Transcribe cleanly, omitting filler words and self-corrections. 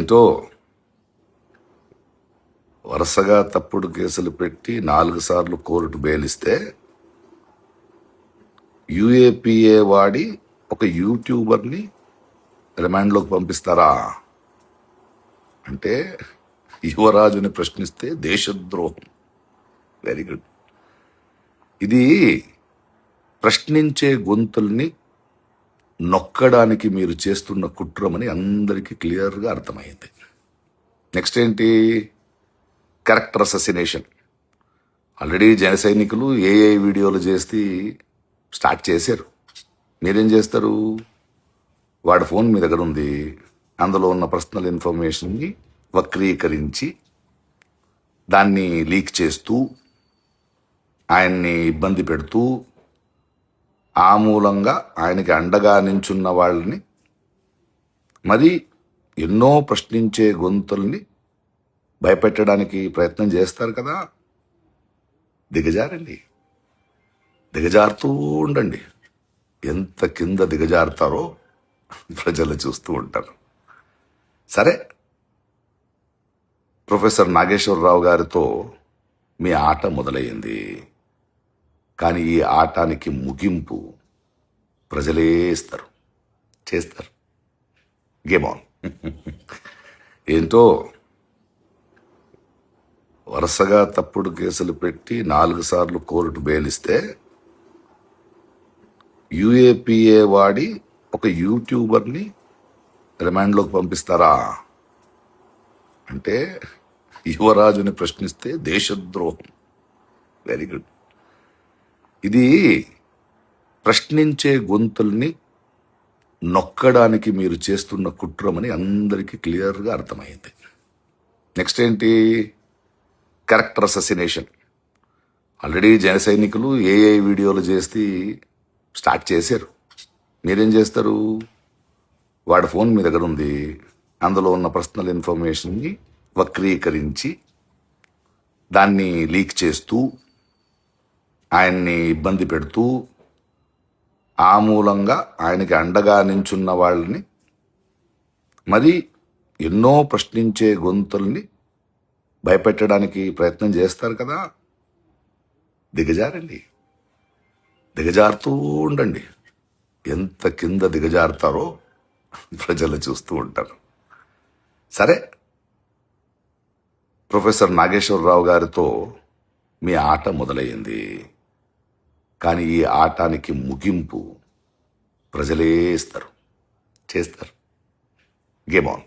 ఏంటో వరుసగా తప్పుడు కేసులు పెట్టి 4 సార్లు కోర్టు బెయిలిస్తే యూఏపీఏ వాడి ఒక యూట్యూబర్ని రిమాండ్లోకి పంపిస్తారా అంటే యువరాజుని ప్రశ్నిస్తే దేశద్రోహం. Very good. ఇది ప్రశ్నించే గొంతుల్ని నొక్కడానికి మీరు చేస్తున్న కుట్రమని అందరికీ క్లియర్గా అర్థమైంది. నెక్స్ట్ ఏంటి? క్యారెక్టర్ అససినేషన్. ఆల్రెడీ జన సైనికులు ఏఐ వీడియోలు చేసి స్టార్ట్ చేశారు. మీరేం చేస్తారు? వాడి ఫోన్ మీ దగ్గర ఉంది, అందులో ఉన్న పర్సనల్ ఇన్ఫర్మేషన్ని వక్రీకరించి దాన్ని లీక్ చేస్తూ ఆయన్ని ఇబ్బంది పెడుతూ ఆ మూలంగా ఆయనకి అండగా నించున్న వాళ్ళని మరి ఎన్నో ప్రశ్నించే గొంతుల్ని భయపెట్టడానికి ప్రయత్నం చేస్తారు కదా. దిగజారండి, దిగజారుతూ ఉండండి. ఎంత కింద దిగజారుతారో ప్రజలు చూస్తూ ఉంటారు. సరే, ప్రొఫెసర్ నాగేశ్వరరావు గారితో మీ ఆట మొదలయ్యింది. కానీ ఈ ఆటానికి ముగింపు ప్రజలే ఇస్తారు, చేస్తారు. Game on. ఏంటో వరుసగా తప్పుడు కేసులు పెట్టి 4 సార్లు కోర్టు బెయిలిస్తే యూఏపీఏ వాడి ఒక యూట్యూబర్ని రిమాండ్లోకి పంపిస్తారా అంటే యువరాజుని ప్రశ్నిస్తే దేశద్రోహం. Very good. ఇది ప్రశ్నించే గొంతుల్ని నొక్కడానికి మీరు చేస్తున్న కుట్రమని అందరికీ క్లియర్గా అర్థమైంది. నెక్స్ట్ ఏంటి? క్యారెక్టర్ అససినేషన్. ఆల్రెడీ జన సైనికులు ఏఐ వీడియోలు చేసి స్టార్ట్ చేశారు. మీరేం చేస్తారు? వాడి ఫోన్ మీ దగ్గర ఉంది, అందులో ఉన్న పర్సనల్ ఇన్ఫర్మేషన్ని వక్రీకరించి దాన్ని లీక్ చేస్తూ ఆయన్ని ఇబ్బంది పెడుతూ ఆ మూలంగా ఆయనకి అండగా నించున్న వాళ్ళని మరి ఎన్నో ప్రశ్నించే గొంతుల్ని భయపెట్టడానికి ప్రయత్నం చేస్తారు కదా. దిగజారండి, దిగజారుతూ ఉండండి. ఎంత కింద దిగజారుతారో ప్రజలు చూస్తూ ఉంటారు. సరే, ప్రొఫెసర్ నాగేశ్వరరావు గారితో మీ ఆట మొదలయ్యింది. కానీ ఈ ఆటానికి ముగింపు ప్రజలే ఇస్తారు, చేస్తారు. Game on.